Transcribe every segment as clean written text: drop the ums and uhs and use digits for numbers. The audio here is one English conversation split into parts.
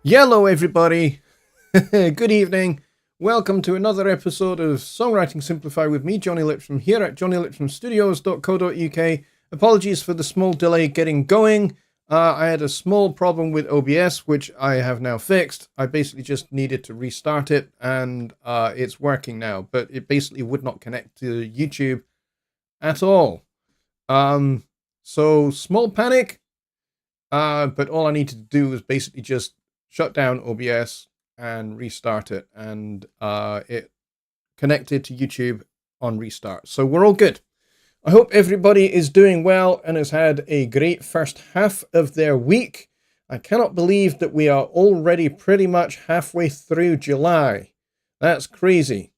Hello, everybody. Good evening. Welcome to another episode of Songwriting Simplified with me, Jonny Lipsham, here at jonnylipshamstudios.co.uk. Apologies for the small delay getting going. I had a small problem with OBS, which I have now fixed. I basically just needed to restart it, and it's working now. But it basically would not connect to YouTube at all. So small panic. But all I needed to do was basically just shut down OBS and restart it, and it connected to YouTube on restart. So we're all good. I hope everybody is doing well and has had a great first half of their week. I cannot believe that we are already pretty much halfway through July. That's crazy.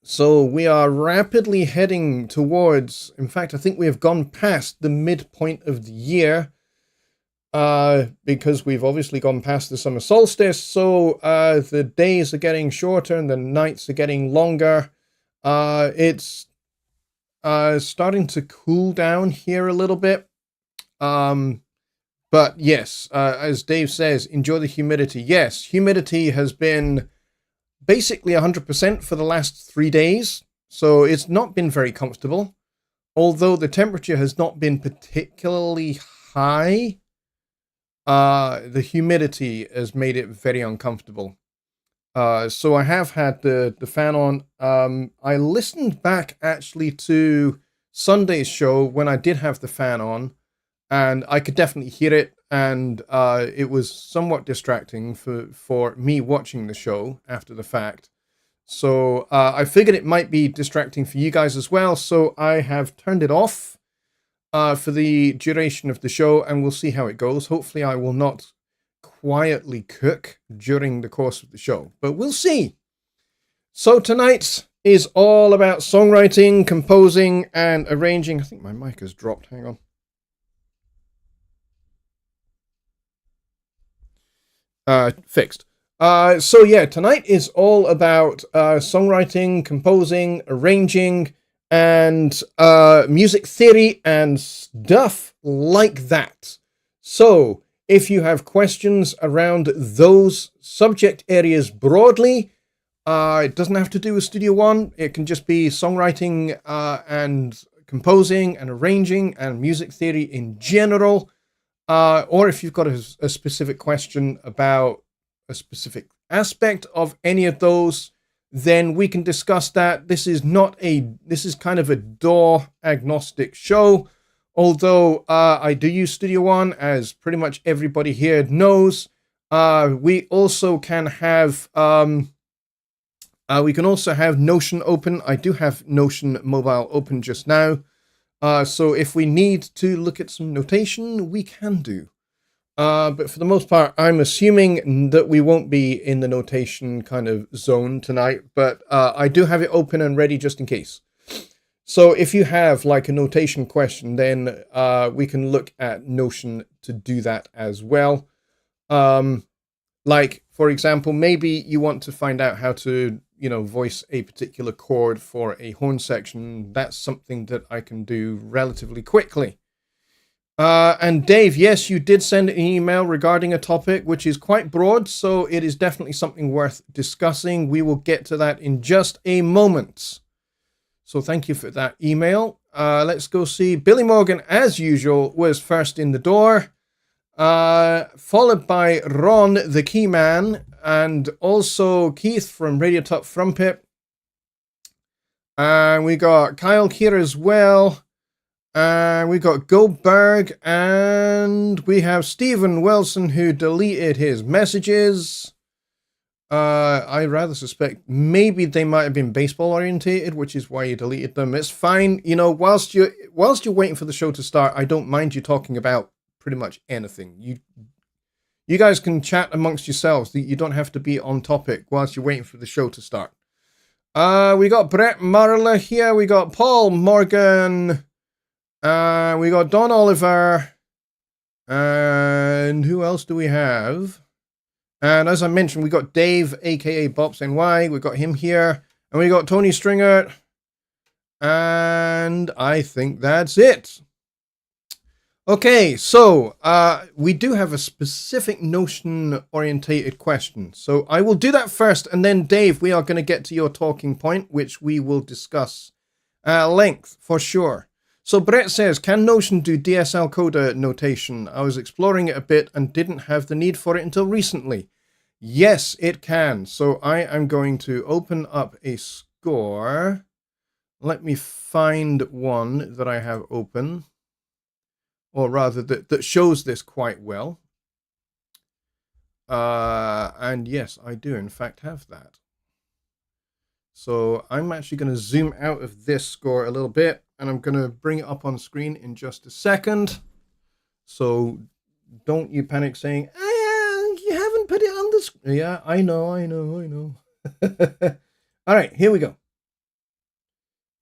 So we are rapidly heading towards, in fact, I think we have gone past the midpoint of the year. Because we've obviously gone past the summer solstice, so the days are getting shorter and the nights are getting longer. It's starting to cool down here a little bit. But yes, as Dave says, enjoy the humidity. Yes, humidity has been basically 100% for the last 3 days, so it's not been very comfortable. Although the temperature has not been particularly high, the humidity has made it very uncomfortable. So I have had the fan on. I listened back actually to Sunday's show when I did have the fan on, and I could definitely hear it, and it was somewhat distracting for me watching the show after the fact. So I figured it might be distracting for you guys as well, so I have turned it off for the duration of the show, and we'll see how it goes. Hopefully I will not quietly cook during the course of the show, but we'll see. So tonight is all about songwriting, composing, and arranging. I think my mic has dropped. Hang on. Fixed. So yeah, tonight is all about songwriting, composing, arranging, and music theory and stuff like that. So if you have questions around those subject areas broadly, it doesn't have to do with Studio One. It can just be songwriting and composing and arranging and music theory in general. Or if you've got a specific question about a specific aspect of any of those, then we can discuss that. This is kind of a DAW agnostic show, although I do use Studio One, as pretty much everybody here knows. We also can have Notion open. I do have Notion Mobile open just now, so if we need to look at some notation, we can do. But for the most part, I'm assuming that we won't be in the notation kind of zone tonight, but I do have it open and ready just in case. So if you have like a notation question, then we can look at Notion to do that as well. Like, for example, maybe you want to find out how to, voice a particular chord for a horn section. That's something that I can do relatively quickly. And Dave, yes, you did send an email regarding a topic which is quite broad, so it is definitely something worth discussing. We will get to that in just a moment. So thank you for that email. Let's go see. Billy Morgan, as usual, was first in the door, followed by Ron, the key man, and also Keith from Radio Top Trumpet. And we got Kyle here as well. We got Goldberg, and we have Stephen Wilson, who deleted his messages. I rather suspect maybe they might have been baseball orientated, which is why you deleted them. It's fine. Whilst you're waiting for the show to start, I don't mind you talking about pretty much anything. You guys can chat amongst yourselves. You don't have to be on topic whilst you're waiting for the show to start. We got Brett Marla here. We got Paul Morgan. We got Don Oliver, and who else do we have? And as I mentioned, we got Dave, aka Bops NY. We got him here, and we got Tony Stringer, and I think that's it. Okay, so we do have a specific Notion-orientated question. So I will do that first, and then Dave, we are going to get to your talking point, which we will discuss at length for sure. So Brett says, can Notion do DSL coder notation? I was exploring it a bit and didn't have the need for it until recently. Yes, it can. So I am going to open up a score. Let me find one that I have open. Or rather, that shows this quite well. And yes, I do in fact have that. So I'm actually going to zoom out of this score a little bit, and I'm going to bring it up on screen in just a second. So don't you panic saying, you haven't put it on the screen. Yeah, I know. All right, here we go.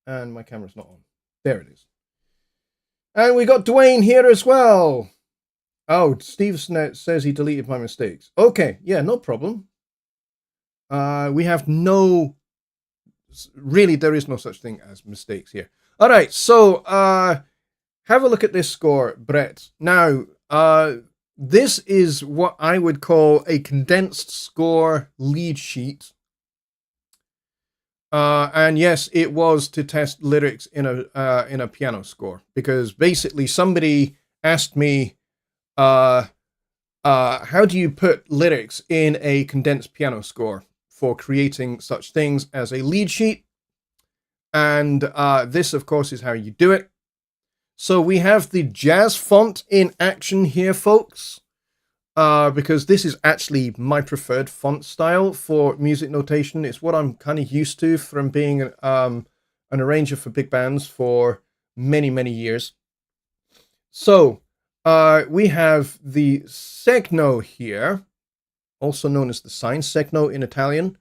And my camera's not on. There it is. And we got Dwayne here as well. Oh, Steve says he deleted my mistakes. Okay, yeah, no problem. We have no... Really, there is no such thing as mistakes here. All right, so have a look at this score, Brett. Now, this is what I would call a condensed score lead sheet. And yes, it was to test lyrics in a piano score, because basically somebody asked me, how do you put lyrics in a condensed piano score for creating such things as a lead sheet? And this, of course, is how you do it. So we have the jazz font in action here, folks. Because this is actually my preferred font style for music notation. It's what I'm kind of used to from being an arranger for big bands for many, many years. So we have the segno here, also known as the sign, segno in Italian.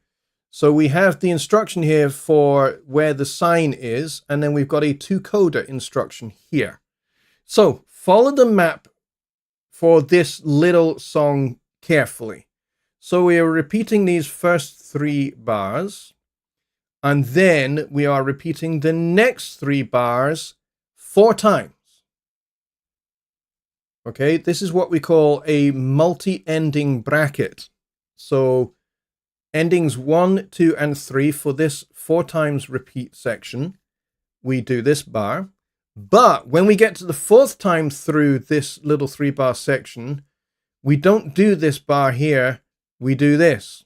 So we have the instruction here for where the sign is, and then we've got a to-coder instruction here. So follow the map for this little song carefully. So we are repeating these first 3 bars, and then we are repeating the next 3 bars 4 times. Okay, this is what we call a multi-ending bracket. So endings 1, 2, and 3 for this 4 times repeat section, we do this bar. But when we get to the 4th time through this little 3-bar section, we don't do this bar here, we do this.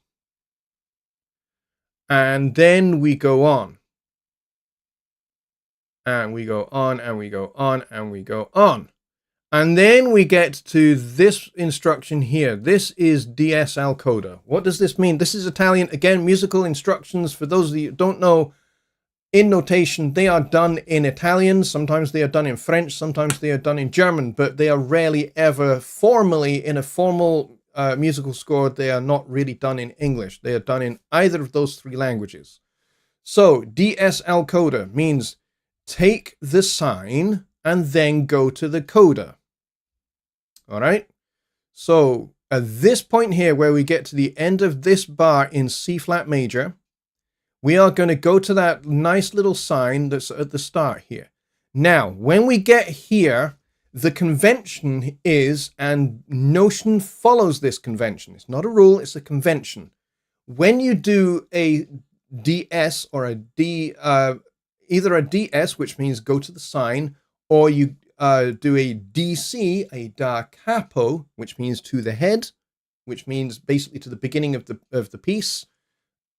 And then we go on. And we go on, and we go on, and we go on. And then we get to this instruction here. This is DSL coda. What does this mean? This is Italian. Again, musical instructions. For those of you who don't know, in notation, they are done in Italian. Sometimes they are done in French. Sometimes they are done in German. But they are rarely ever formally in a formal musical score. They are not really done in English. They are done in either of those 3 languages. So DSL coda means take the sign and then go to the coda. All right. So at this point here, where we get to the end of this bar in C flat major, we are going to go to that nice little sign that's at the start here. Now, when we get here, the convention is, and Notion follows this convention. It's not a rule, it's a convention. When you do a DS or a D, either a DS, which means go to the sign, or you do a DC, a da capo, which means to the head, which means basically to the beginning of the piece,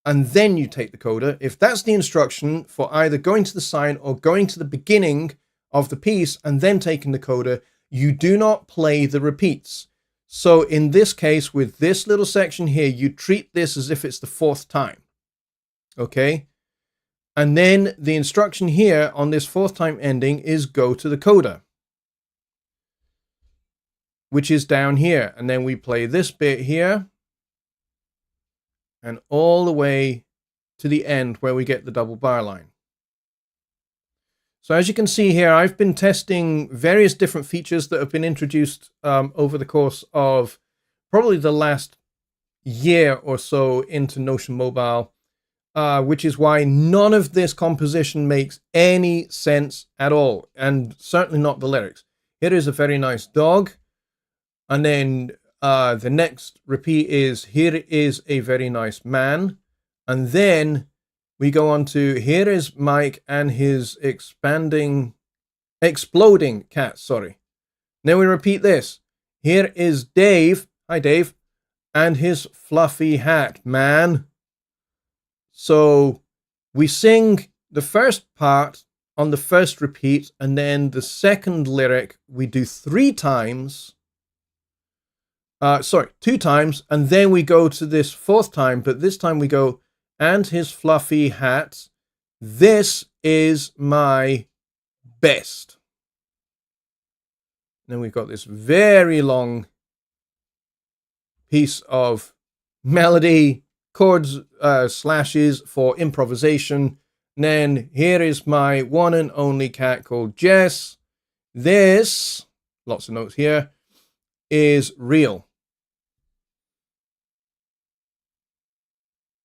and then you take the coda. If that's the instruction for either going to the sign or going to the beginning of the piece and then taking the coda, you do not play the repeats. So in this case, with this little section here, you treat this as if it's the 4th time. Okay? And then the instruction here on this 4th time ending is go to the coda, which is down here. And then we play this bit here, and all the way to the end where we get the double bar line. So as you can see here, I've been testing various different features that have been introduced over the course of probably the last year or so into Notion Mobile, which is why none of this composition makes any sense at all, and certainly not the lyrics. here is a very nice dog. And then the next repeat is, here is a very nice man. And then we go on to, here is Mike and his exploding cat, sorry. Then we repeat this. Here is Dave, hi Dave, and his fluffy hat, man. So we sing the first part on the first repeat, and then the second lyric we do 3 times. 2 times, and then we go to this 4th time, but this time we go, and his fluffy hat, this is my best. And then we've got this very long piece of melody, chords, slashes for improvisation. And then here is my one and only cat called Jess. This, lots of notes here, is real.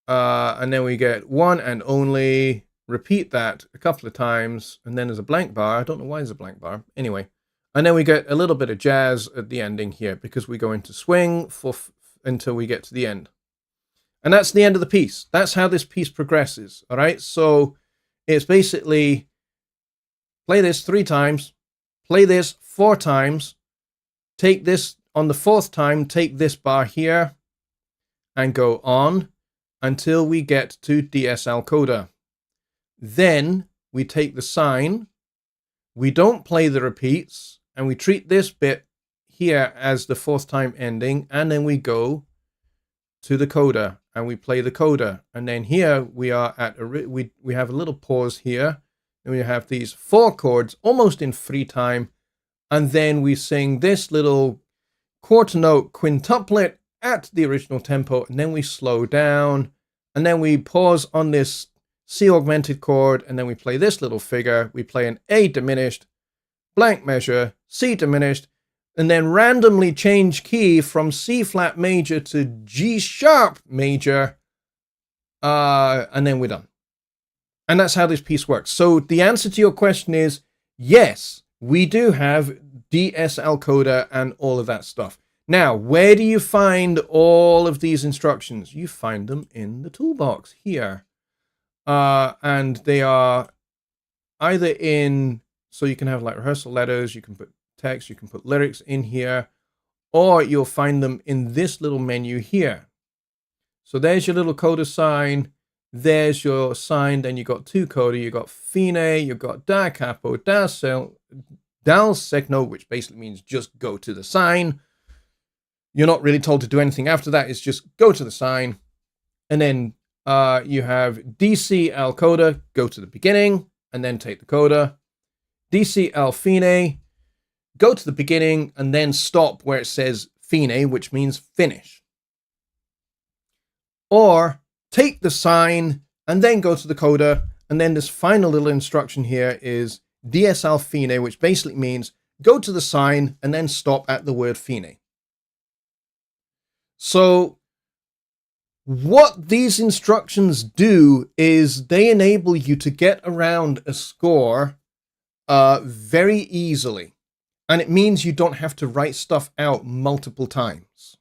And then we get one and only, repeat that a couple of times, and then there's a blank bar. I don't know why there's a blank bar. Anyway, and then we get a little bit of jazz at the ending here, because we go into swing until we get to the end. And that's the end of the piece. That's how this piece progresses. All right. So it's basically play this 3 times, play this 4 times, take this on the 4th time, take this bar here and go on until we get to DSL coda. Then we take the sign, we don't play the repeats, and we treat this bit here as the 4th time ending, and then we go to the coda and we play the coda. And then here we are at we have a little pause here, and we have these 4 chords almost in free time, and then we sing this little quarter note quintuplet at the original tempo, and then we slow down, and then we pause on this C augmented chord, and then we play this little figure. We play an A diminished, blank measure, C diminished, and then randomly change key from C flat major to G sharp major, and then we're done. And that's how this piece works. So the answer to your question is yes, we do have DSL coda and all of that stuff. Now, where do you find all of these instructions? You find them in the toolbox here. And they are either in, so you can have like rehearsal letters, you can put text, you can put lyrics in here, or you'll find them in this little menu here. So there's your little coda sign, there's your sign, then you got 2 coda, you got fine, you got da capo, dal secno, which basically means just go to the sign. You're not really told to do anything after that, it's just go to the sign. And then you have DCL coda, go to the beginning, and then take the coda. DCL fine, go to the beginning, and then stop where it says fine, which means finish. Or take the sign, and then go to the coda, and then this final little instruction here is DSL fine, which basically means go to the sign, and then stop at the word fine. So what these instructions do is they enable you to get around a score very easily. And it means you don't have to write stuff out multiple times.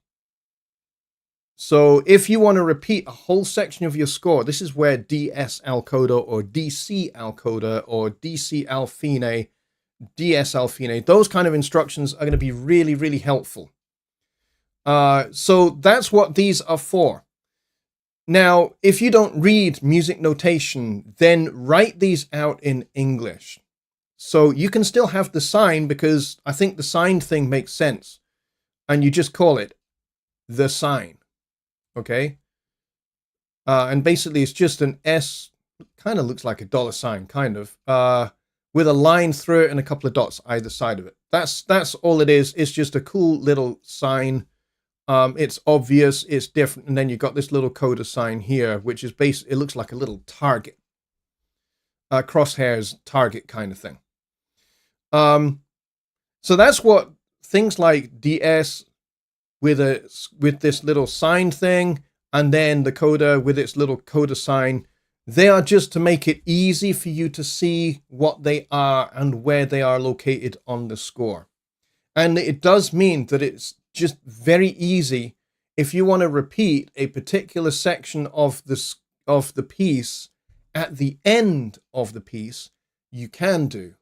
So if you want to repeat a whole section of your score, this is where DSL coda or DCL coda or DCL fine, DSL fine, those kind of instructions are going to be really, really helpful. So that's what these are for. Now, if you don't read music notation, then write these out in English. So you can still have the sign, because I think the sign thing makes sense. And you just call it the sign. Okay? And basically it's just an S, kind of looks like a dollar sign, kind of, with a line through it and a couple of dots either side of it. That's all it is. It's just a cool little sign. It's obvious, it's different, and then you've got this little coda sign here, which is it looks like a little target, crosshairs target kind of thing. So that's what things like DS with this little sign thing, and then the coda with its little coda sign, they are just to make it easy for you to see what they are and where they are located on the score. And it does mean that it's just very easy. If you want to repeat a particular section of the piece at the end of the piece, you can do,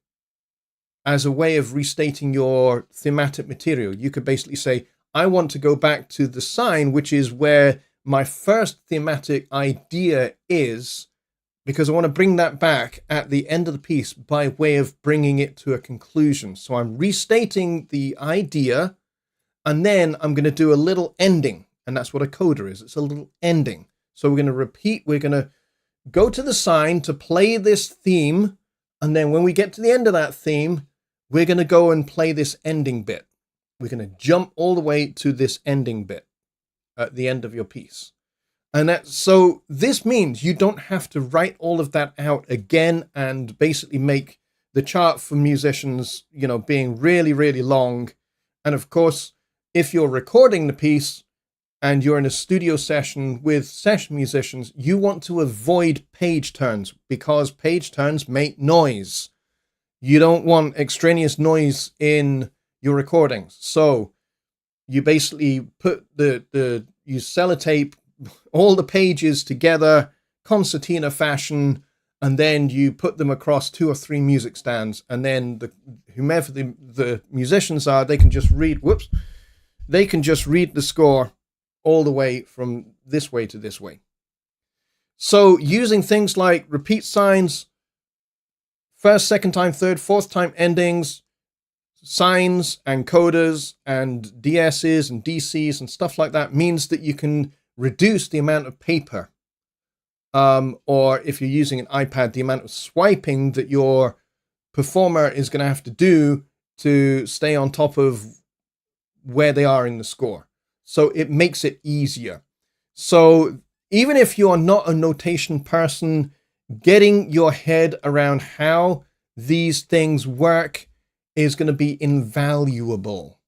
as a way of restating your thematic material. You could basically say, I want to go back to the sign, which is where my first thematic idea is, because I want to bring that back at the end of the piece by way of bringing it to a conclusion. So I'm restating the idea, and then I'm going to do a little ending. And that's what a coda is. It's a little ending. So we're going to repeat. We're going to go to the sign to play this theme. And then when we get to the end of that theme, we're going to go and play this ending bit. We're going to jump all the way to this ending bit at the end of your piece. And so this means you don't have to write all of that out again and basically make the chart for musicians, being really, really long. And of course, if you're recording the piece and you're in a studio session with session musicians, you want to avoid page turns, because page turns make noise. You don't want extraneous noise in your recordings. So you basically put you sellotape all the pages together, concertina fashion, and then you put them across 2 or 3 music stands, and then whomever the musicians are, they can just read the score all the way from this way to this way. So using things like repeat signs, first, second time, third, fourth time endings, signs and codas and DSs and DCs and stuff like that means that you can reduce the amount of paper, or if you're using an iPad, the amount of swiping that your performer is going to have to do to stay on top of where they are in the score. So it makes it easier. So even if you're not a notation person, getting your head around how these things work is going to be invaluable.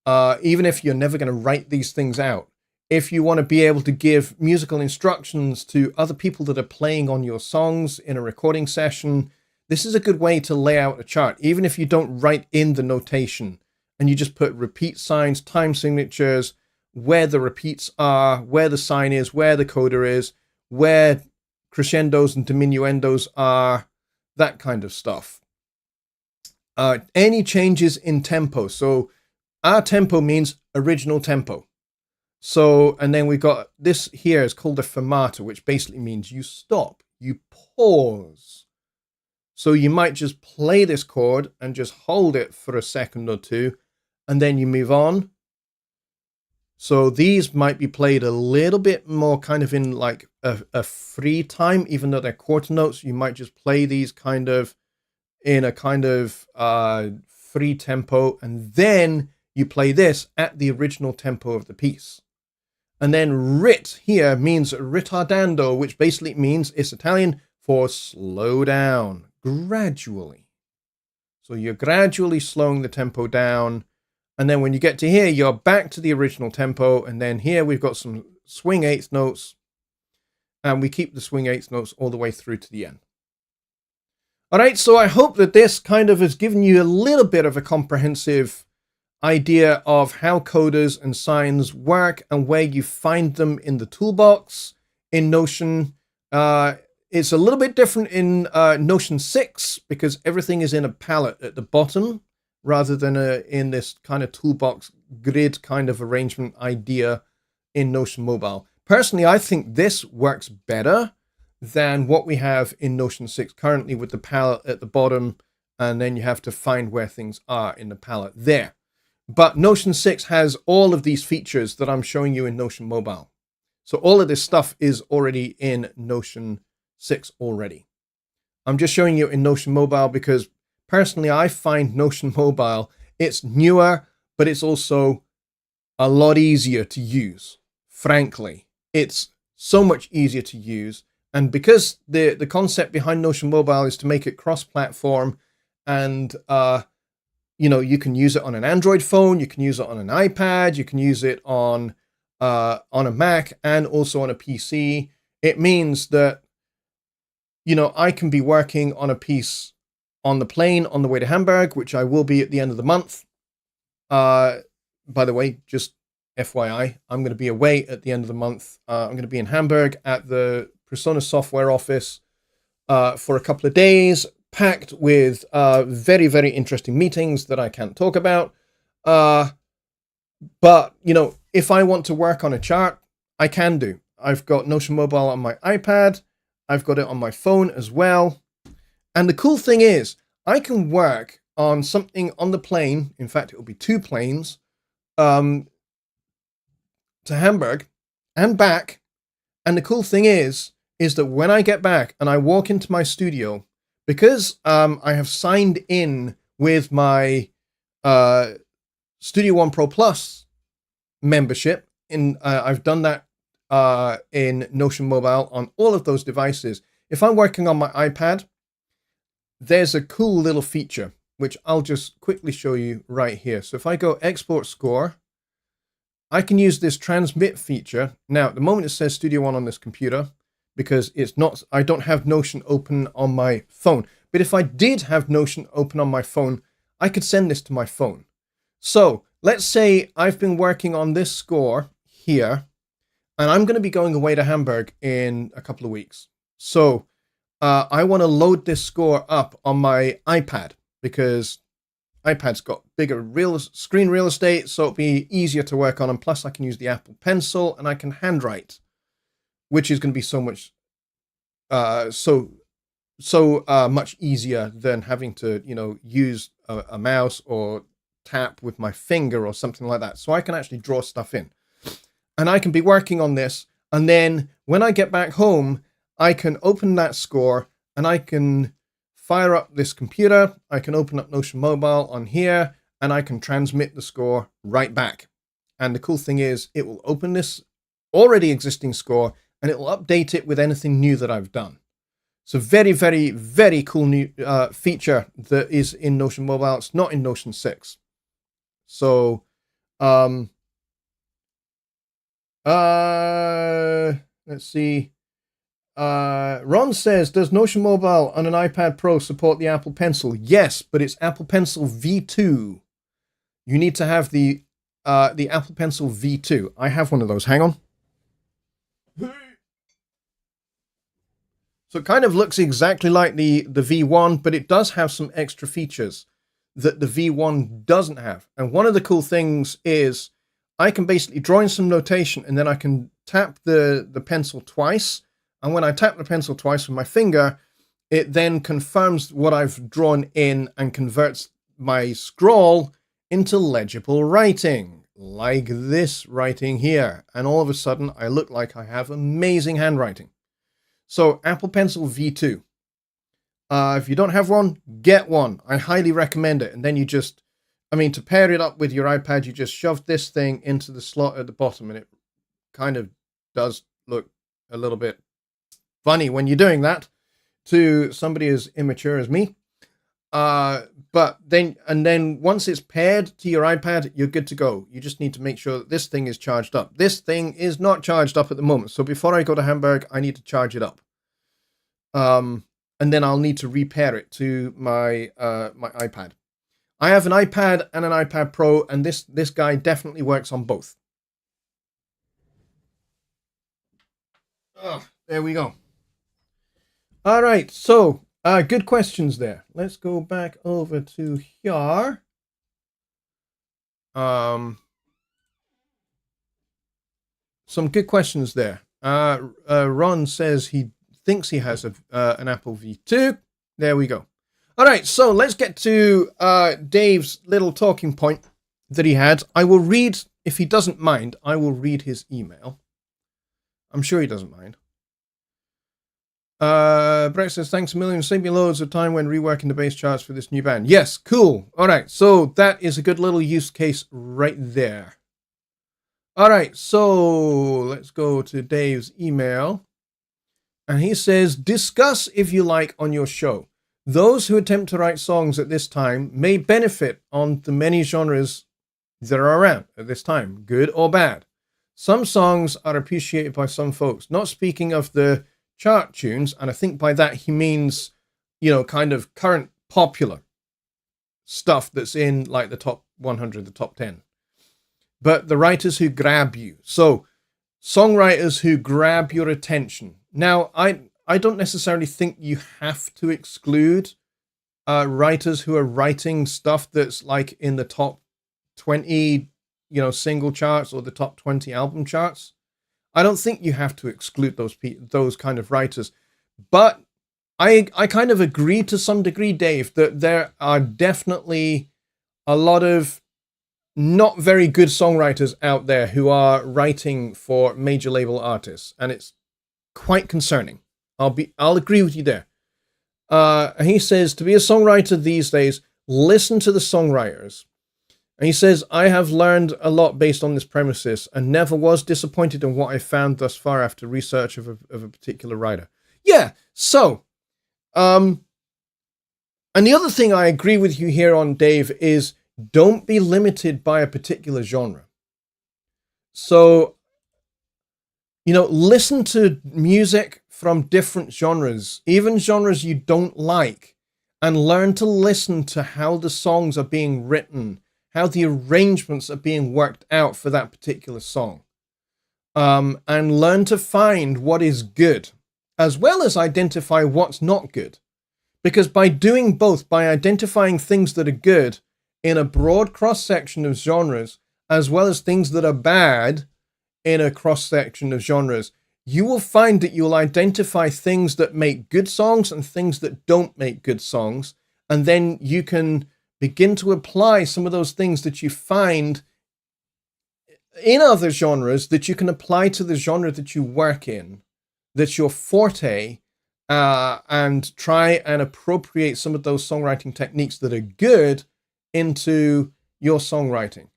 Even if you're never going to write these things out. If you want to be able to give musical instructions to other people that are playing on your songs in a recording session, this is a good way to lay out a chart, even if you don't write in the notation and you just put repeat signs, time signatures, where the repeats are, where the sign is, where the coda is, where crescendos and diminuendos are, that kind of stuff. Any changes in tempo. So our tempo means original tempo. So, and then we've got this here is called a fermata, which basically means you stop, you pause. So you might just play this chord and just hold it for a second or two, and then you move on. So these might be played a little bit more kind of in like a free time, even though they're quarter notes. You might just play these kind of in a kind of free tempo, and then you play this at the original tempo of the piece. And then rit here means ritardando, which basically means it's Italian for slow down gradually. So you're gradually slowing the tempo down. And then when you get to here, you're back to the original tempo. And then here we've got some swing eighth notes. And we keep the swing eighth notes all the way through to the end. All right, so I hope that this kind of has given you a little bit of a comprehensive idea of how codas and signs work and where you find them in the toolbox in Notion. It's a little bit different in Notion 6 because everything is in a palette at the bottom rather than in this kind of toolbox grid kind of arrangement idea in Notion Mobile. Personally, I think this works better than what we have in Notion 6 currently with the palette at the bottom, and then you have to find where things are in the palette there. But Notion 6 has all of these features that I'm showing you in Notion Mobile. So all of this stuff is already in Notion 6 already. I'm just showing you in Notion Mobile because personally I find Notion Mobile, it's newer, but it's also a lot easier to use. Frankly, it's so much easier to use. And because the concept behind Notion Mobile is to make it cross-platform, and you can use it on an Android phone, you can use it on an iPad, you can use it on a Mac and also on a PC. It means that, I can be working on a piece on the plane on the way to Hamburg, which I will be at the end of the month. By the way, just FYI, I'm going to be away at the end of the month. I'm going to be in Hamburg at the Persona Software office for a couple of days, packed with very, very interesting meetings that I can't talk about. But, you know, if I want to work on a chart, I can do. I've got Notion Mobile on my iPad. I've got it on my phone as well. And the cool thing is, I can work on something on the plane. In fact, it will be 2 planes to Hamburg and back. And the cool thing is that when I get back and I walk into my studio, because I have signed in with my Studio One Pro Plus membership, I've done that in Notion Mobile on all of those devices. If I'm working on my iPad, there's a cool little feature, which I'll just quickly show you right here. So if I go export score, I can use this transmit feature. Now, at the moment it says Studio One on this computer because it's not, I don't have Notion open on my phone. But if I did have Notion open on my phone, I could send this to my phone. So let's say I've been working on this score here, and I'm going to be going away to Hamburg in a couple of weeks. So I want to load this score up on my iPad because iPad's got bigger screen real estate, so it'll be easier to work on. And plus I can use the Apple Pencil and I can handwrite, which is going to be so much, much easier than having to, you know, use a mouse or tap with my finger or something like that. So I can actually draw stuff in. And I can be working on this. And then when I get back home, I can open that score and I can fire up this computer. I can open up Notion Mobile on here and I can transmit the score right back. And the cool thing is it will open this already existing score and it will update it with anything new that I've done. So very, very, very cool new feature that is in Notion Mobile. It's not in Notion 6. So, let's see. Ron says, does Notion Mobile on an iPad Pro support the Apple Pencil? Yes, but it's Apple Pencil V2. You need to have the Apple Pencil V2. I have one of those. Hang on. So it kind of looks exactly like the V1, but it does have some extra features that the V1 doesn't have. And one of the cool things is I can basically draw in some notation and then I can tap the pencil twice. And when I tap the pencil twice with my finger, it then confirms what I've drawn in and converts my scroll into legible writing, like this writing here. And all of a sudden, I look like I have amazing handwriting. So Apple Pencil V2. If you don't have one, get one. I highly recommend it. And then you just, I mean, to pair it up with your iPad, you just shove this thing into the slot at the bottom, and it kind of does look a little bit funny when you're doing that to somebody as immature as me. But then once it's paired to your iPad, you're good to go. You just need to make sure that this thing is charged up. This thing is not charged up at the moment. So before I go to Hamburg, I need to charge it up. And then I'll need to repair it to my my iPad. I have an iPad and an iPad Pro, and this guy definitely works on both. Oh, there we go. All right, so good questions there. Let's go back over to here. Some good questions there. Ron says he thinks he has an Apple V2. There we go. All right, so let's get to Dave's little talking point that he had. I will read, if he doesn't mind, I will read his email. I'm sure he doesn't mind. Brett says, thanks a million. Saved me loads of time when reworking the bass charts for this new band. Yes, cool. All right, so that is a good little use case right there. All right, so let's go to Dave's email. And he says, discuss if you like on your show. Those who attempt to write songs at this time may benefit on the many genres that are around at this time, good or bad. Some songs are appreciated by some folks, not speaking of the chart tunes, and I think by that he means, you know, kind of current popular stuff that's in like the top 100, the top 10, but the writers who grab you. So songwriters who grab your attention. Now, I don't necessarily think you have to exclude writers who are writing stuff that's like in the top 20, single charts or the top 20 album charts. I don't think you have to exclude those kind of writers. But I kind of agree to some degree, Dave, that there are definitely a lot of not very good songwriters out there who are writing for major label artists, and it's quite concerning. I'll agree with you there. He says, to be a songwriter these days, listen to the songwriters. And he says, I have learned a lot based on this premises and never was disappointed in what I found thus far after research of a particular writer. Yeah, so, and the other thing I agree with you here on, Dave, is don't be limited by a particular genre. So, listen to music from different genres, even genres you don't like, and learn to listen to how the songs are being written, how the arrangements are being worked out for that particular song, and learn to find what is good, as well as identify what's not good. Because by doing both, by identifying things that are good in a broad cross-section of genres, as well as things that are bad in a cross-section of genres, you will find that you'll identify things that make good songs and things that don't make good songs. And then you can begin to apply some of those things that you find in other genres that you can apply to the genre that you work in, that's your forte, and try and appropriate some of those songwriting techniques that are good into your songwriting.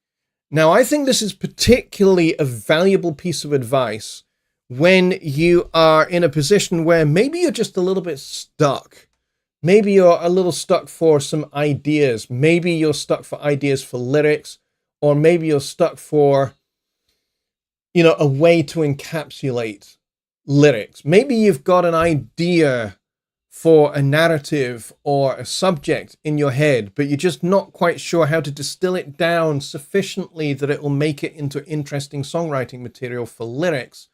Now, I think this is particularly a valuable piece of advice when you are in a position where maybe you're just a little bit stuck. Maybe you're a little stuck for some ideas. Maybe you're stuck for ideas for lyrics, or maybe you're stuck for, a way to encapsulate lyrics. Maybe you've got an idea for a narrative or a subject in your head, but you're just not quite sure how to distill it down sufficiently that it will make it into interesting songwriting material for lyrics.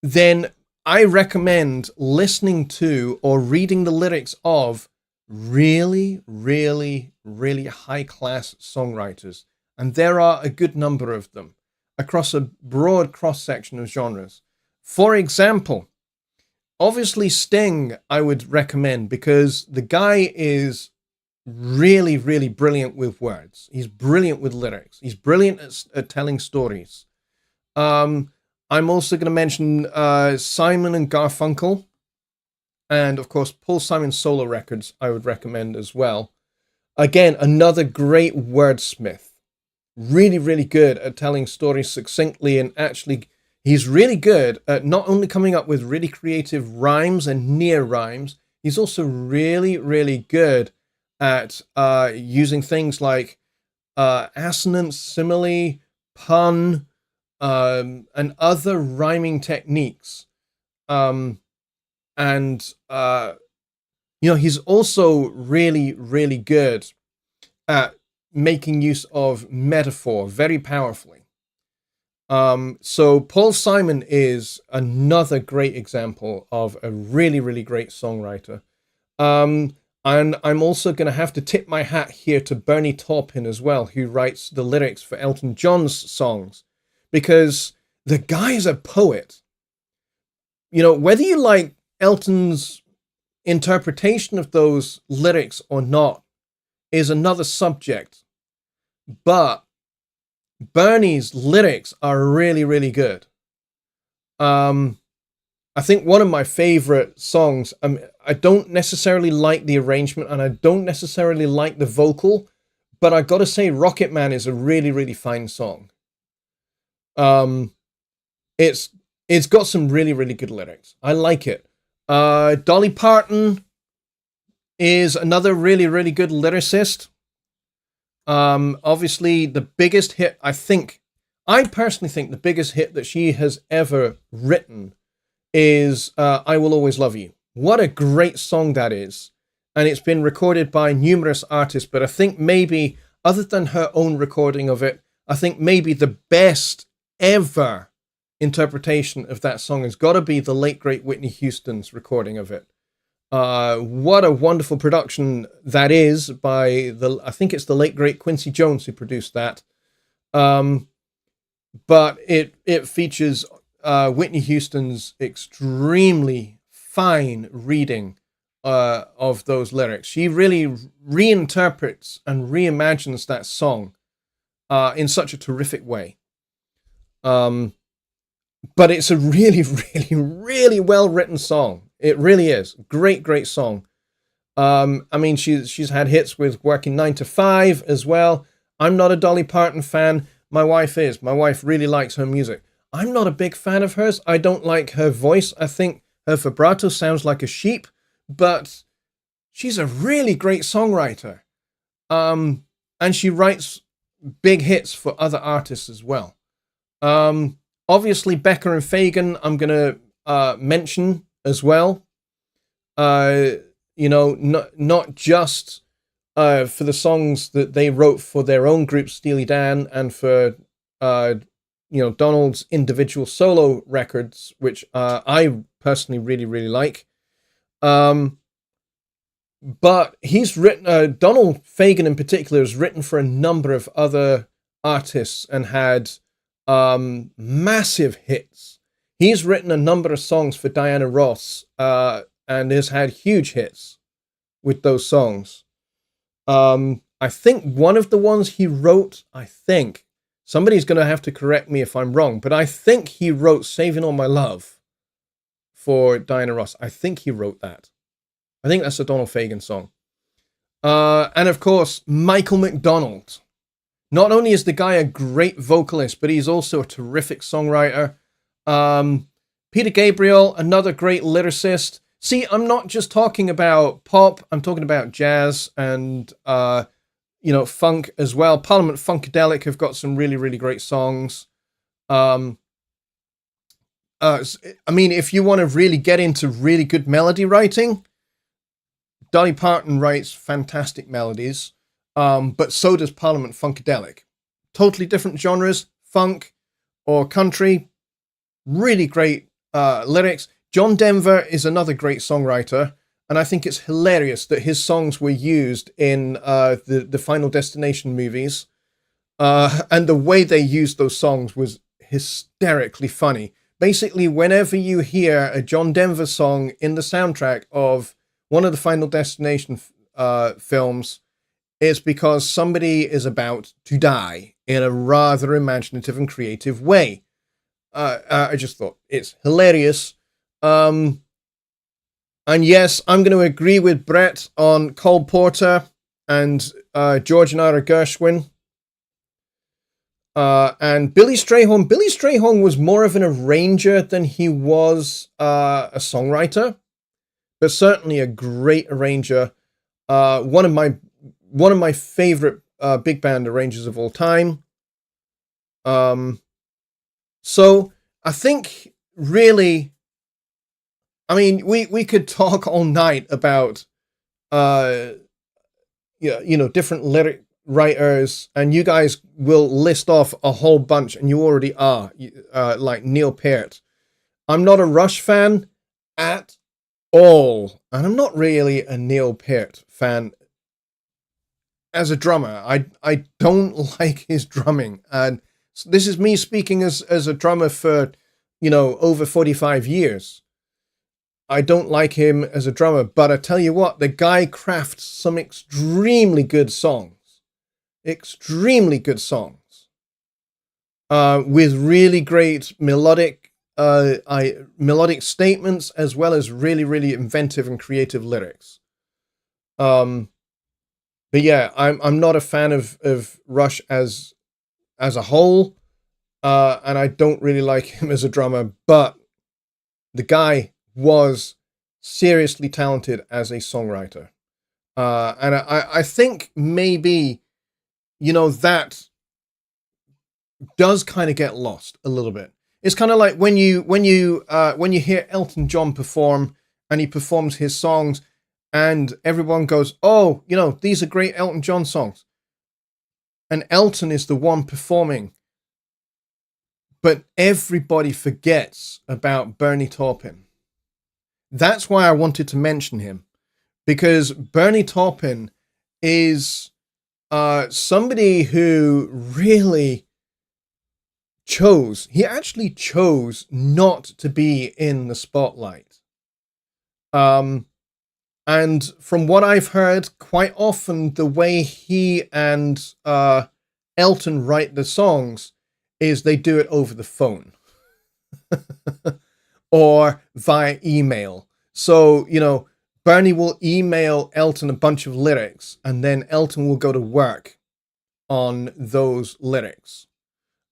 Then I recommend listening to or reading the lyrics of really, really, really high-class songwriters. And there are a good number of them across a broad cross-section of genres. For example, obviously Sting I would recommend, because the guy is really, really brilliant with words. He's brilliant with lyrics. He's brilliant at telling stories. I'm also going to mention Simon and Garfunkel, and of course Paul Simon's solo records I would recommend as well. Again, another great wordsmith. Really, really good at telling stories succinctly, and actually he's really good at not only coming up with really creative rhymes and near rhymes, he's also really, really good at using things like assonance, simile, pun, and other rhyming techniques. He's also really, really good at making use of metaphor very powerfully. So Paul Simon is another great example of a really, really great songwriter. And I'm also going to have to tip my hat here to Bernie Taupin as well, who writes the lyrics for Elton John's songs, because the guy is a poet. Whether you like Elton's interpretation of those lyrics or not is another subject. But Bernie's lyrics are really, really good. I think one of my favorite songs, I don't necessarily like the arrangement and I don't necessarily like the vocal, but I gotta say Rocket Man is a really, really fine song. It's got some really, really good lyrics. I like it. Dolly Parton is another really, really good lyricist. Obviously the biggest hit, I personally think the biggest hit that she has ever written is I Will Always Love You. What a great song that is. and it's been recorded by numerous artists, but I think maybe, other than her own recording of it, I think maybe the best ever interpretation of that song has got to be the late great Whitney Houston's recording of it. What a wonderful production that is by I think it's the late great Quincy Jones who produced that. But it features Whitney Houston's extremely fine reading of those lyrics. She really reinterprets and reimagines that song in such a terrific way. But it's a really, really, really well-written song. It really is. Great song. I mean, she's had hits with Working 9 to 5 as well. I'm not a Dolly Parton fan. My wife is. My wife really likes her music. I'm not a big fan of hers. I don't like her voice. I think her vibrato sounds like a sheep, but she's a really great songwriter. And she writes big hits for other artists as well. Obviously, Becca and Fagan, I'm going to mention as well. Not just for the songs that they wrote for their own group, Steely Dan, and for Donald's individual solo records, which I personally really, really like. But he's written, Donald Fagan in particular has written for a number of other artists and had massive hits. He's written a number of songs for Diana Ross and has had huge hits with those songs. I think one of the ones he wrote, somebody's going to have to correct me if I'm wrong, but I think he wrote Saving All My Love for Diana Ross. I think he wrote that. I think that's a Donald Fagan song. And of course, Michael McDonald. Not only is the guy a great vocalist, but he's also a terrific songwriter. Peter Gabriel, another great lyricist. See, I'm not just talking about pop. I'm talking about jazz and, funk as well. Parliament Funkadelic have got some really, really great songs. I mean, if you want to really get into really good melody writing, Dolly Parton writes fantastic melodies. But so does Parliament Funkadelic. Totally different genres, funk or country. Really great lyrics. John Denver is another great songwriter, and I think it's hilarious that his songs were used in the Final Destination movies. And the way they used those songs was hysterically funny. Basically, whenever you hear a John Denver song in the soundtrack of one of the Final Destination films, it's because somebody is about to die in a rather imaginative and creative way. I just thought it's hilarious. And yes, I'm going to agree with Brett on Cole Porter and George and Ira Gershwin. And Billy Strayhorn. Billy Strayhorn was more of an arranger than he was a songwriter, but certainly a great arranger. One of my favorite big band arrangers of all time. So I think really, I mean, we could talk all night about, different lyric writers, and you guys will list off a whole bunch, and you already are, like Neil Peart. I'm not a Rush fan at all, and I'm not really a Neil Peart fan as a drummer. I don't like his drumming, and this is me speaking as a drummer for, over 45 years. I don't like him as a drummer, but I tell you what, the guy crafts some extremely good songs. Extremely good songs. With really great melodic statements, as well as really, really inventive and creative lyrics. But yeah, I'm not a fan of Rush as a whole, and I don't really like him as a drummer, but the guy was seriously talented as a songwriter. And I think maybe, that does kind of get lost a little bit. It's kind of like when you hear Elton John perform and he performs his songs, and everyone goes, oh, these are great Elton John songs. And Elton is the one performing. But everybody forgets about Bernie Taupin. That's why I wanted to mention him. Because Bernie Taupin is somebody who really he actually chose not to be in the spotlight. And from what I've heard, quite often the way he and Elton write the songs is they do it over the phone or via email. So, Bernie will email Elton a bunch of lyrics, and then Elton will go to work on those lyrics.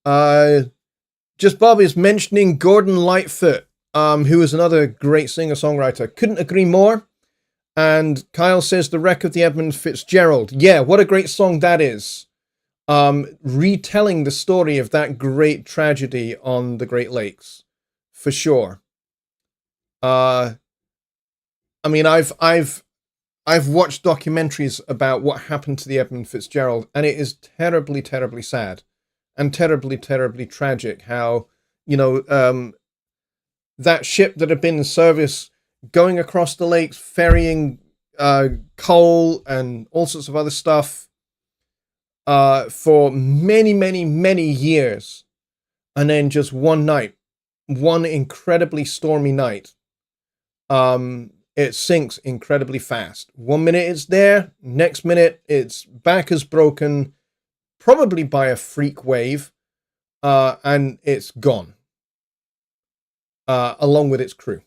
Just Bob is mentioning Gordon Lightfoot, who is another great singer-songwriter. Couldn't agree more. And Kyle says the wreck of the Edmund Fitzgerald. Yeah, what a great song that is. Retelling the story of that great tragedy on the Great Lakes, for sure. I mean, I've watched documentaries about what happened to the Edmund Fitzgerald, and it is terribly, terribly sad and terribly, terribly tragic how, that ship that had been in service going across the lakes, ferrying coal and all sorts of other stuff for many, many, many years. And then just one night, one incredibly stormy night, it sinks incredibly fast. 1 minute it's there, next minute its back is broken, probably by a freak wave, and it's gone, along with its crew.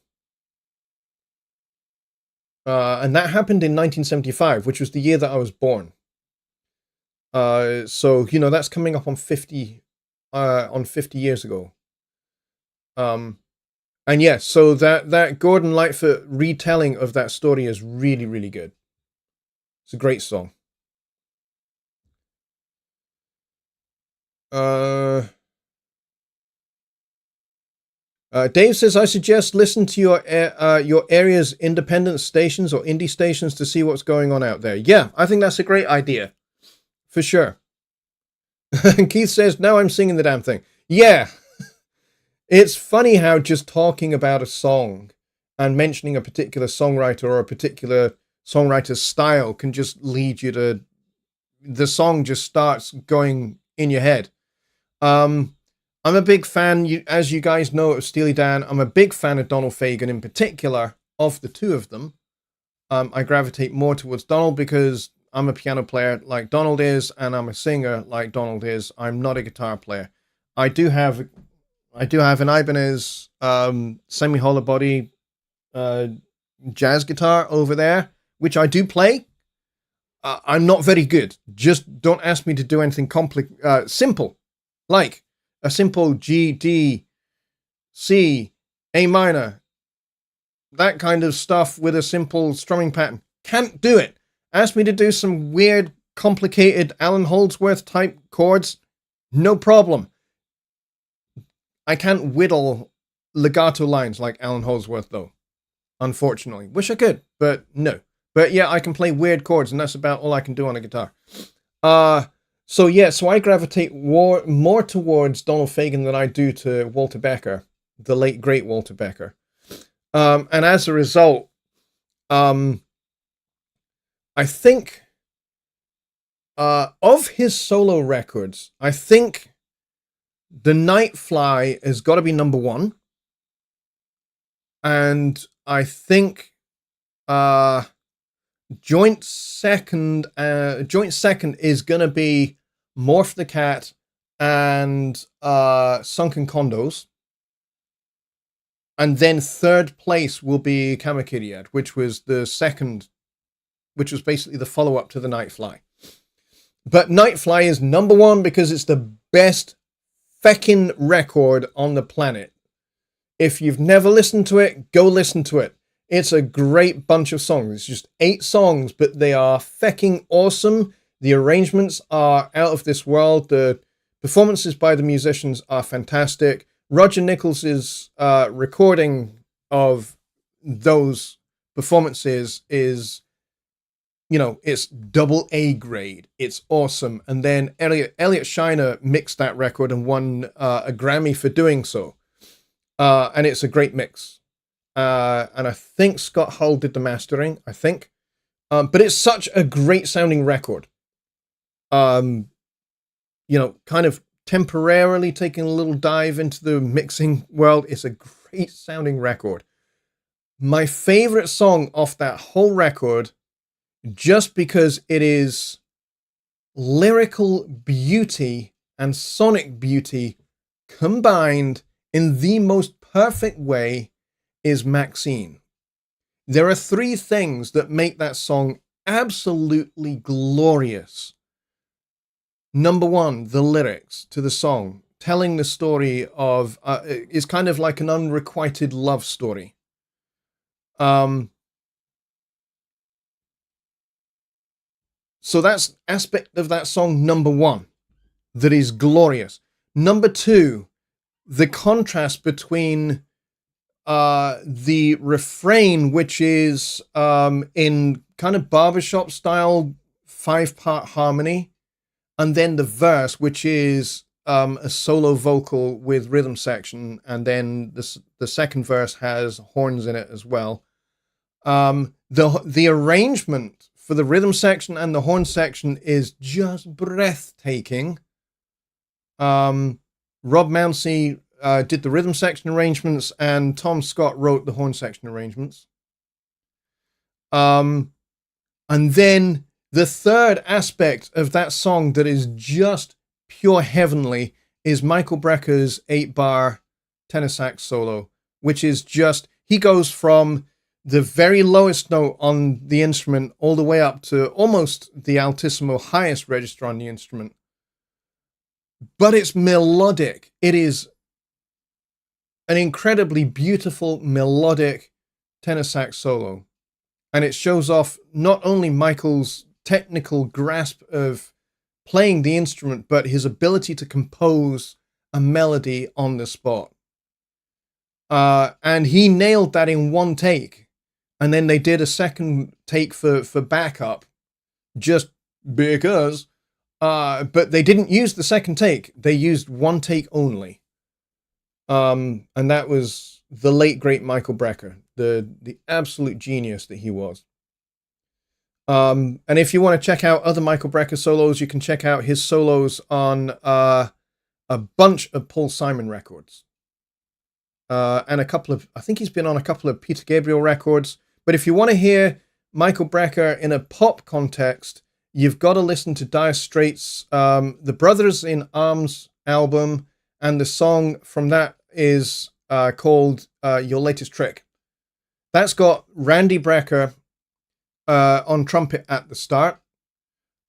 And that happened in 1975, which was the year that I was born. So, that's coming up on 50 years ago. And yes, so that Gordon Lightfoot retelling of that story is really, really good. It's a great song. Dave says, I suggest listen to your area's independent stations or indie stations to see what's going on out there. Yeah, I think that's a great idea. For sure. And Keith says, now I'm singing the damn thing. Yeah. It's funny how just talking about a song and mentioning a particular songwriter or a particular songwriter's style can just lead you to... the song just starts going in your head. I'm a big fan, as you guys know, of Steely Dan. I'm a big fan of Donald Fagen in particular. Of the two of them, I gravitate more towards Donald because I'm a piano player like Donald is, and I'm a singer like Donald is. I'm not a guitar player. I do have an Ibanez semi-hollow body jazz guitar over there, which I do play. I'm not very good. Just don't ask me to do anything simple, like a simple G, D, C, A minor, that kind of stuff with a simple strumming pattern. Can't do it. Ask me to do some weird, complicated Alan Holdsworth type chords. No problem. I can't whittle legato lines like Alan Holdsworth, though. Unfortunately. Wish I could, but no. But yeah, I can play weird chords, and that's about all I can do on a guitar. So I gravitate more towards Donald Fagen than I do to Walter Becker, the late, great Walter Becker. And as a result, I think of his solo records, I think The Night Fly has got to be number one. And I think joint second is going to be Morph the Cat and Sunken Condos. And then third place will be Kamakiriad, which was basically the follow-up to The Night Fly. But Night Fly is number one because it's the best feckin' record on the planet. If you've never listened to it, go listen to it. It's a great bunch of songs. It's just 8 songs, but they are fecking awesome. The arrangements are out of this world. The performances by the musicians are fantastic. Roger Nichols' recording of those performances is it's double A grade. It's awesome. And then Elliot Shiner mixed that record and won a Grammy for doing so. And it's a great mix. And I think Scott Hull did the mastering, I think. But it's such a great sounding record. Kind of temporarily taking a little dive into the mixing world. It's a great sounding record. My favorite song off that whole record, just because it is lyrical beauty and sonic beauty combined in the most perfect way, is Maxine. There are three things that make that song absolutely glorious. Number one, the lyrics to the song, telling the story of, is kind of like an unrequited love story. So that's aspect of that song number one, that is glorious. Number two, the contrast between the refrain, which is in kind of barbershop style 5-part harmony, and then the verse, which is a solo vocal with rhythm section, and then the second verse has horns in it as well. The arrangement for the rhythm section and the horn section is just breathtaking. Rob Mounsey did the rhythm section arrangements, and Tom Scott wrote the horn section arrangements. And then the third aspect of that song that is just pure heavenly is Michael Brecker's 8-bar tenor sax solo, which is just, he goes from the very lowest note on the instrument all the way up to almost the altissimo highest register on the instrument. But it's melodic. It is an incredibly beautiful melodic tenor sax solo. And it shows off not only Michael's technical grasp of playing the instrument, but his ability to compose a melody on the spot. And he nailed that in one take. And then they did a second take for backup, just because. But they didn't use the second take. They used one take only. And that was the late, great Michael Brecker, the absolute genius that he was. And if you want to check out other Michael Brecker solos, you can check out his solos on a bunch of Paul Simon records. And I think he's been on a couple of Peter Gabriel records. But if you want to hear Michael Brecker in a pop context, you've got to listen to Dire Straits' The Brothers in Arms album, and the song from that is called Your Latest Trick. That's got Randy Brecker on trumpet at the start,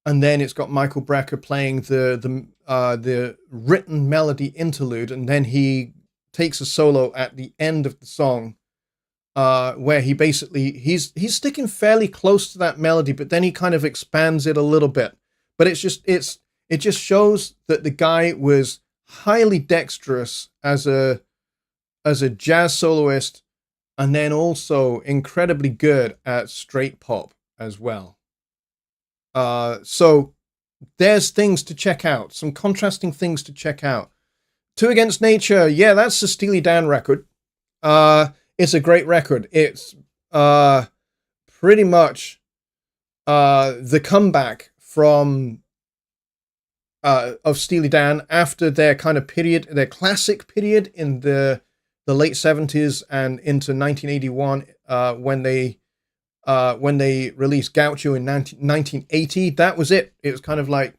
and then it's got Michael Brecker playing the written melody interlude, and then he takes a solo at the end of the song, where he basically he's sticking fairly close to that melody, but then he kind of expands it a little bit. But it just shows that the guy was highly dexterous as a jazz soloist, and then also incredibly good at straight pop as well. So there's things to check out, some contrasting things to check out. Two Against Nature, yeah, that's a Steely Dan record. It's a great record. It's pretty much the comeback from of Steely Dan after their kind of period, their classic period in the late 70s and into 1981, when they released Gaucho in 1980. That was it. It was kind of like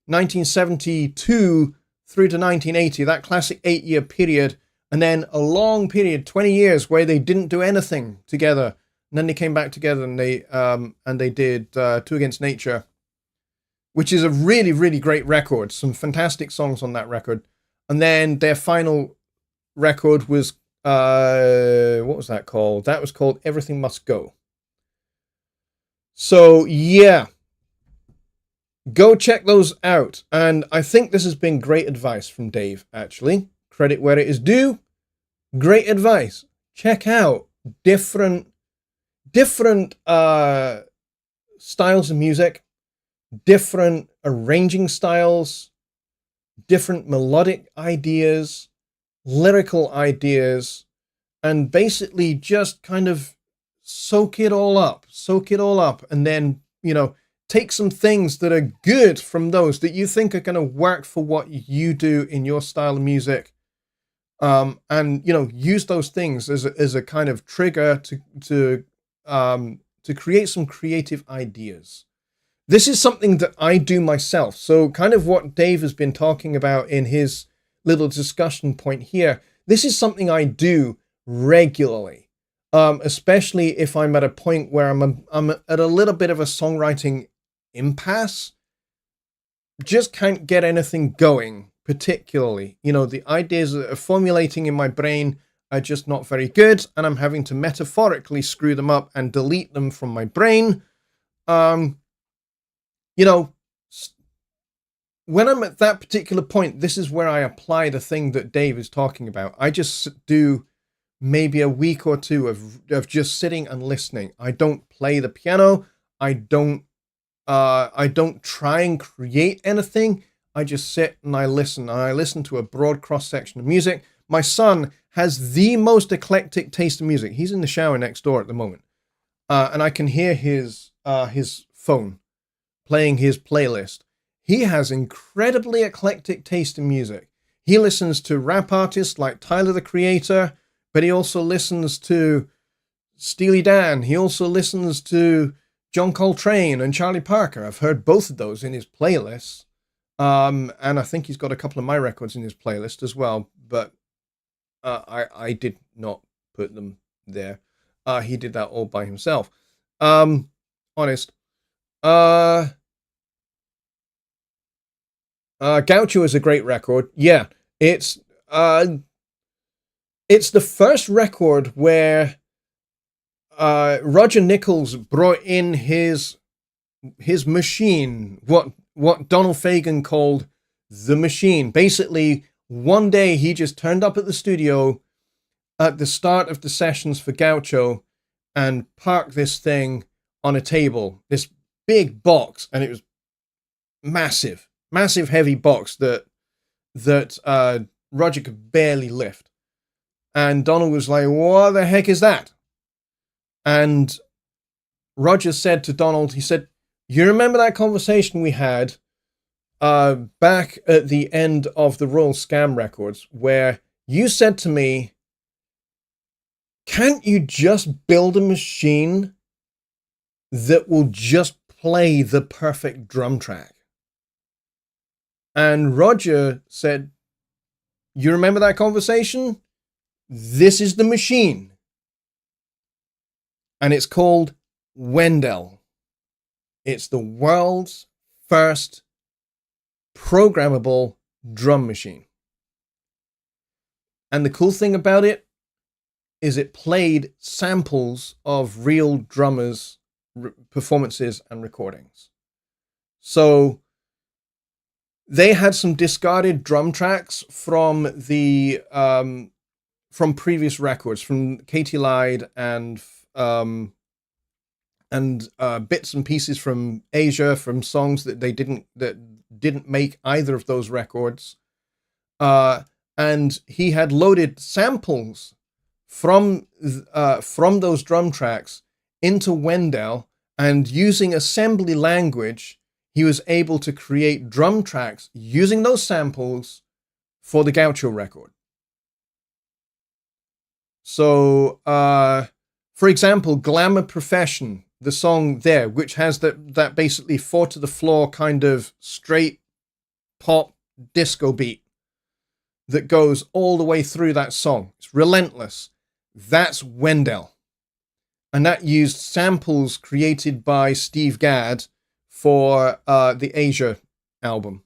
1972 through to 1980, that classic 8-year period, and then a long period, 20 years, where they didn't do anything together. And then they came back together and they did Two Against Nature, which is a really, really great record. Some fantastic songs on that record. And then their final record was, what was that called? That was called Everything Must Go. So, yeah. Go check those out. And I think this has been great advice from Dave, actually. Credit where it is due. Great advice. Check out different styles of music, different arranging styles, different melodic ideas, lyrical ideas, and basically just kind of soak it all up, and then, take some things that are good from those that you think are going to work for what you do in your style of music. And use those things as a kind of trigger to create some creative ideas. This is something that I do myself. So kind of what Dave has been talking about in his little discussion point here, this is something I do regularly, especially if I'm at a point where I'm at a little bit of a songwriting impasse, just can't get anything going particularly. The ideas that are formulating in my brain are just not very good, and I'm having to metaphorically screw them up and delete them from my brain. When I'm at that particular point, this is where I apply the thing that Dave is talking about. I just do maybe a week or two of just sitting and listening. I don't play the piano. I don't try and create anything. I just sit and I listen. And I listen to a broad cross section of music. My son has the most eclectic taste in music. He's in the shower next door at the moment, and I can hear his phone playing his playlist. He has incredibly eclectic taste in music. He listens to rap artists like Tyler, the Creator, but he also listens to Steely Dan. He also listens to John Coltrane and Charlie Parker. I've heard both of those in his playlists. And I think he's got a couple of my records in his playlist as well, but I did not put them there. He did that all by himself. Honest. Gaucho is a great record. Yeah, it's the first record where Roger Nichols brought in his machine, what Donald Fagen called the machine. Basically, one day he just turned up at the studio at the start of the sessions for Gaucho and parked this thing on a table, this big box, and it was massive heavy box that Roger could barely lift. And Donald was like, what the heck is that? And Roger said to Donald, he said, you remember that conversation we had back at the end of the Royal Scam records where you said to me, can't you just build a machine that will just play the perfect drum track? And Roger said, you remember that conversation? This is the machine. And it's called Wendell. It's the world's first programmable drum machine. And the cool thing about it is it played samples of real drummers' performances and recordings. So they had some discarded drum tracks from the from previous records, from Katie Lied and bits and pieces from Asia, from songs that didn't make either of those records. And he had loaded samples from those drum tracks into Wendell, and using assembly language, he was able to create drum tracks using those samples for the Gaucho record. So, for example, Glamour Profession, the song there, which has that basically 4 to the floor kind of straight pop disco beat that goes all the way through that song. It's relentless. That's Wendell. And that used samples created by Steve Gadd for the Asia album.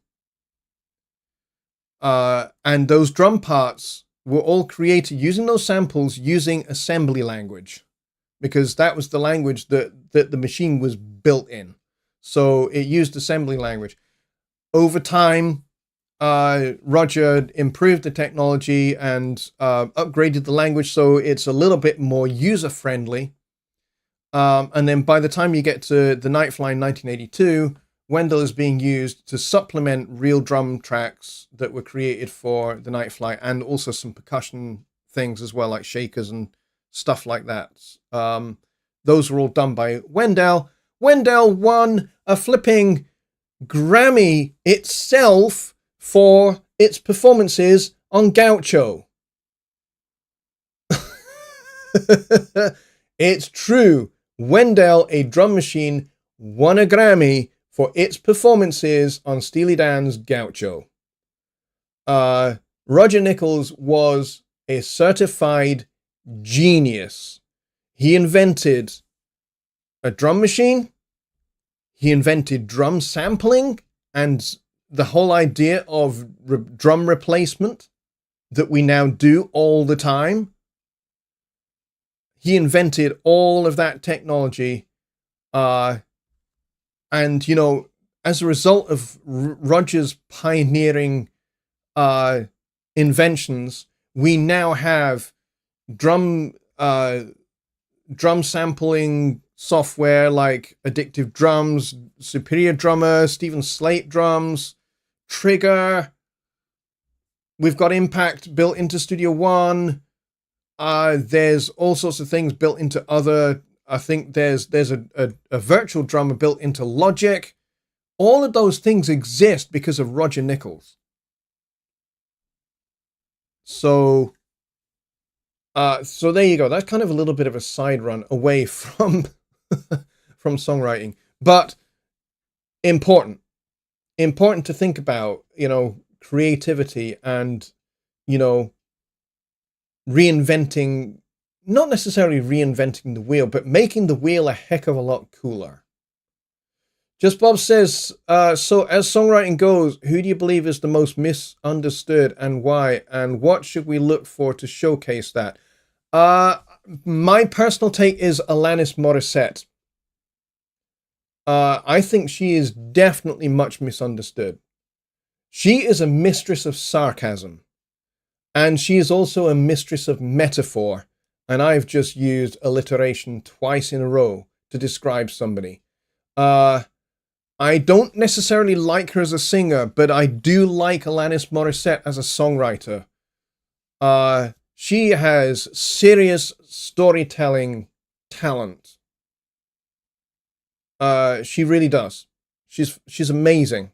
And those drum parts were all created using those samples, using assembly language, because that was the language that the machine was built in. So it used assembly language. Over time, Roger improved the technology and upgraded the language so it's a little bit more user-friendly. And then by the time you get to the Nightfly in 1982, Wendell is being used to supplement real drum tracks that were created for the Nightfly, and also some percussion things as well, like shakers and stuff like that. Those were all done by Wendell. Wendell won a flipping Grammy itself for its performances on Gaucho. It's true. Wendell, a drum machine, won a Grammy for its performances on Steely Dan's Gaucho. Roger Nichols was a certified genius. He invented a drum machine. He invented drum sampling and the whole idea of drum replacement that we now do all the time. He invented all of that technology. And, you know, as a result of Roger's pioneering inventions, we now have drum sampling software like Addictive Drums, Superior Drummer, Stephen Slate Drums, Trigger. We've got Impact built into Studio One. There's all sorts of things built into other. I think there's a virtual drummer built into Logic. All of those things exist because of Roger Nichols. So there you go. That's kind of a little bit of a side run away from from songwriting, but important to think about, you know, creativity and, you know, reinventing, not necessarily reinventing the wheel, but making the wheel a heck of a lot cooler. Just Bob says, so as songwriting goes, who do you believe is the most misunderstood and why? And what should we look for to showcase that? My personal take is Alanis Morissette. I think she is definitely much misunderstood. She is a mistress of sarcasm. And she is also a mistress of metaphor. And I've just used alliteration twice in a row to describe somebody. I don't necessarily like her as a singer, but I do like Alanis Morissette as a songwriter. She has serious storytelling talent. She really does. She's amazing.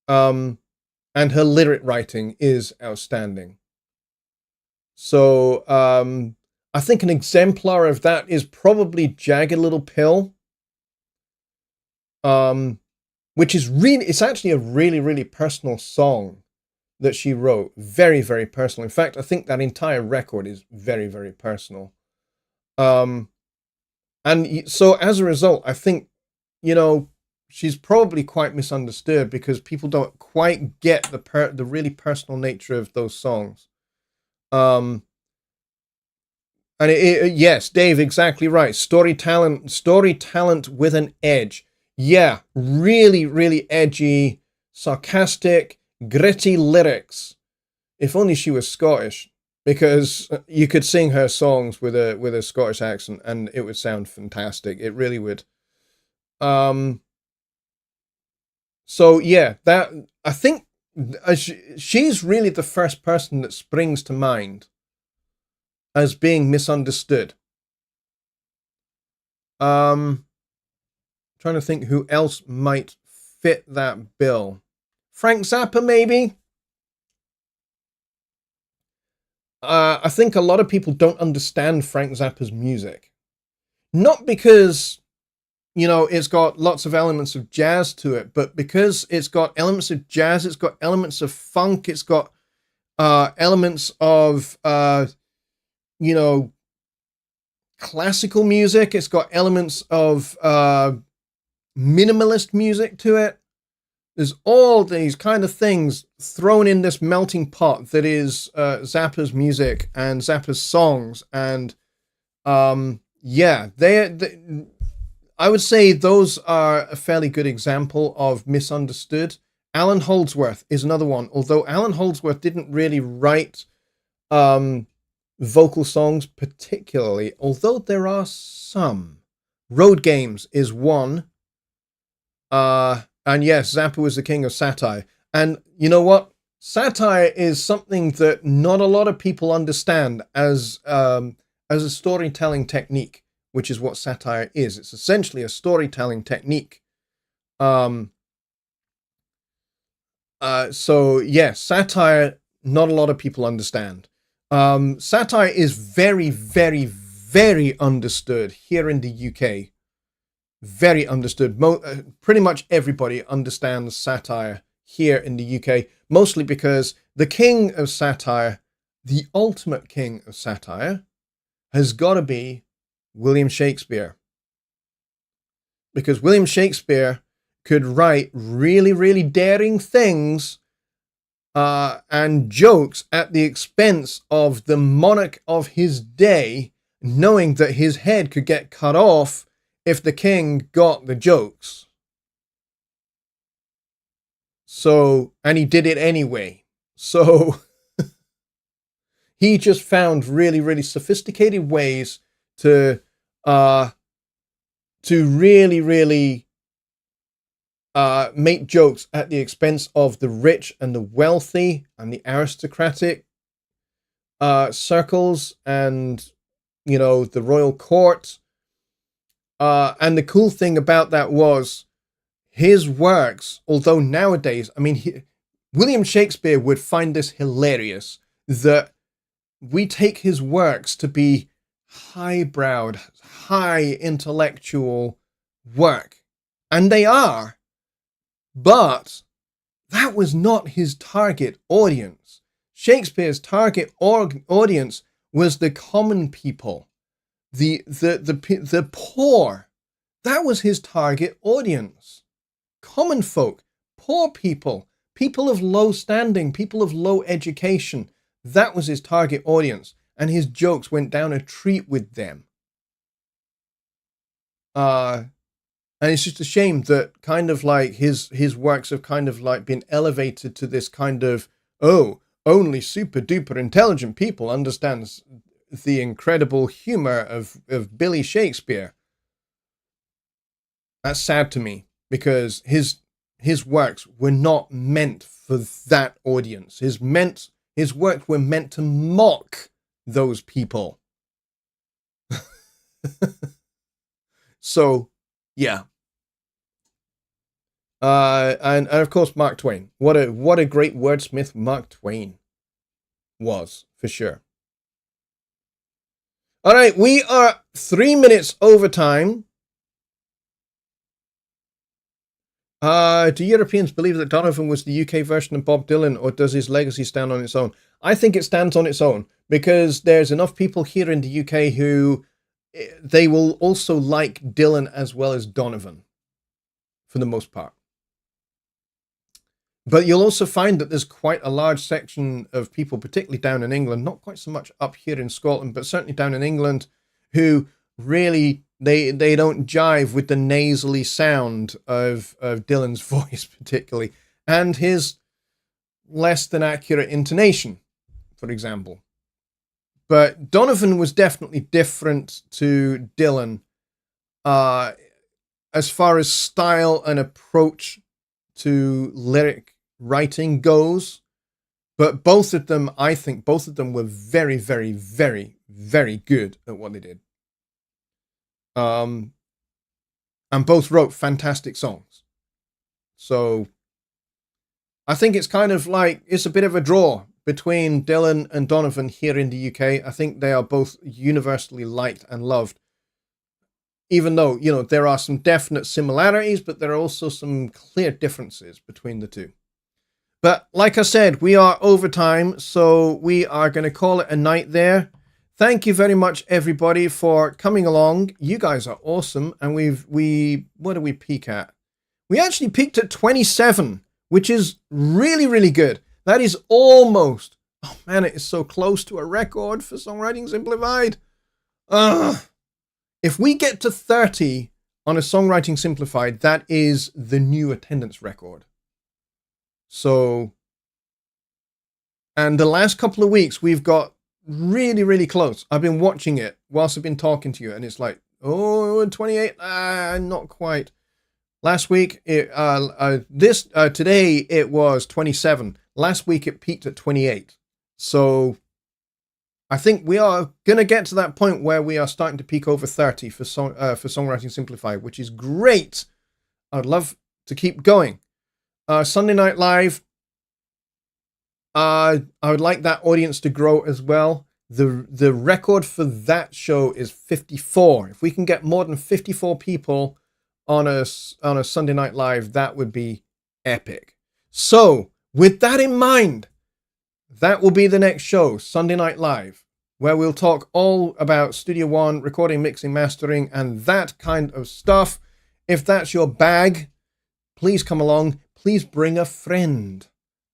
And her lyric writing is outstanding. So I think an exemplar of that is probably Jagged Little Pill. Which is really, it's actually a really, really personal song that she wrote. Very, very personal. In fact, I think that entire record is very, very personal. And so as a result, I think, you know, she's probably quite misunderstood because people don't quite get the really personal nature of those songs. And yes, Dave, exactly right. Story talent with an edge. Yeah, really, really edgy, sarcastic, gritty lyrics. If only she was Scottish, because you could sing her songs with a Scottish accent and it would sound fantastic. It really would. So yeah, that I think she's really the first person that springs to mind as being misunderstood. Trying to think who else might fit that bill. Frank Zappa, maybe? I think a lot of people don't understand Frank Zappa's music. Not because, you know, it's got lots of elements of jazz to it, but because it's got elements of jazz, it's got elements of funk, it's got elements of, you know, classical music, it's got elements of minimalist music to it. There's all these kind of things thrown in this melting pot that is Zappa's music and Zappa's songs. And yeah, I would say those are a fairly good example of misunderstood. Alan Holdsworth is another one, although Alan Holdsworth didn't really write vocal songs particularly, although there are some. Road Games is one. And yes, Zappa was the king of satire. And you know what? Satire is something that not a lot of people understand as a storytelling technique, which is what satire is. It's essentially a storytelling technique. So yes, satire, not a lot of people understand. Satire is very, very, very understood here in the UK. Very understood. Pretty much everybody understands satire here in the UK, mostly because the king of satire, the ultimate king of satire, has got to be William Shakespeare. Because William Shakespeare could write really, really daring things and jokes at the expense of the monarch of his day, knowing that his head could get cut off if the king got the jokes. So, and he did it anyway. So, he just found really, really sophisticated ways to really, really make jokes at the expense of the rich and the wealthy and the aristocratic circles and, you know, the royal court. And the cool thing about that was his works, although nowadays, I mean, William Shakespeare would find this hilarious, that we take his works to be highbrowed, high intellectual work. And they are. But that was not his target audience. Shakespeare's target audience was the common people, the poor. That was his target audience. Common folk, poor people, people of low standing, people of low education. That was his target audience, and his jokes went down a treat with them. And it's just a shame that kind of like his works have kind of like been elevated to this kind of, oh, only super duper intelligent people understand the incredible humor of Billy Shakespeare. That's sad to me, because his works were not meant for that audience. His works were meant to mock those people. So, yeah. And of course, Mark Twain. What a great wordsmith Mark Twain was, for sure. All right, we are 3 minutes over time. Do Europeans believe that Donovan was the UK version of Bob Dylan, or does his legacy stand on its own? I think it stands on its own, because there's enough people here in the UK who they will also like Dylan as well as Donovan, for the most part. But you'll also find that there's quite a large section of people, particularly down in England, not quite so much up here in Scotland, but certainly down in England, who really, they don't jive with the nasally sound of Dylan's voice particularly, and his less than accurate intonation, for example. But Donovan was definitely different to Dylan as far as style and approach to lyric writing goes. But both of them, I think, both of them were very, very, very, very good at what they did. And both wrote fantastic songs. So I think it's kind of like, it's a bit of a draw between Dylan and Donovan here in the UK. I think they are both universally liked and loved, even though, you know, there are some definite similarities, but there are also some clear differences between the two. But like I said, we are over time, so we are going to call it a night there. Thank you very much, everybody, for coming along. You guys are awesome. And what do we peak at? We actually peaked at 27, which is really, really good. That is almost, oh man, it is so close to a record for Songwriting Simplified. If we get to 30 on a Songwriting Simplified, that is the new attendance record. So, and the last couple of weeks, we've got really, really close. I've been watching it whilst I've been talking to you, and it's like, Oh, 28. Not quite. Last week, today it was 27. Last week it peaked at 28. So I think we are going to get to that point where we are starting to peak over 30 for Songwriting Simplified, which is great. I'd love to keep going. Sunday Night Live, I would like that audience to grow as well. The record for that show is 54. If we can get more than 54 people on a Sunday Night Live, that would be epic. So, with that in mind, that will be the next show, Sunday Night Live, where we'll talk all about Studio One, recording, mixing, mastering, and that kind of stuff. If that's your bag, please come along. Please bring a friend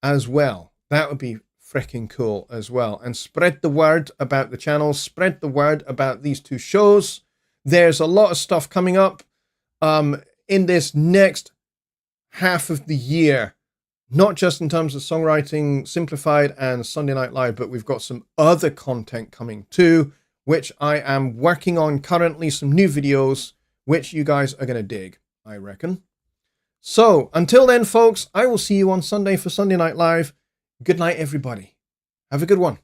as well. That would be freaking cool as well. And spread the word about the channel. Spread the word about these two shows. There's a lot of stuff coming up in this next half of the year. Not just in terms of Songwriting Simplified and Sunday Night Live, but we've got some other content coming too, which I am working on currently, some new videos, which you guys are going to dig, I reckon. So, until then, folks, I will see you on Sunday for Sunday Night Live. Good night, everybody. Have a good one.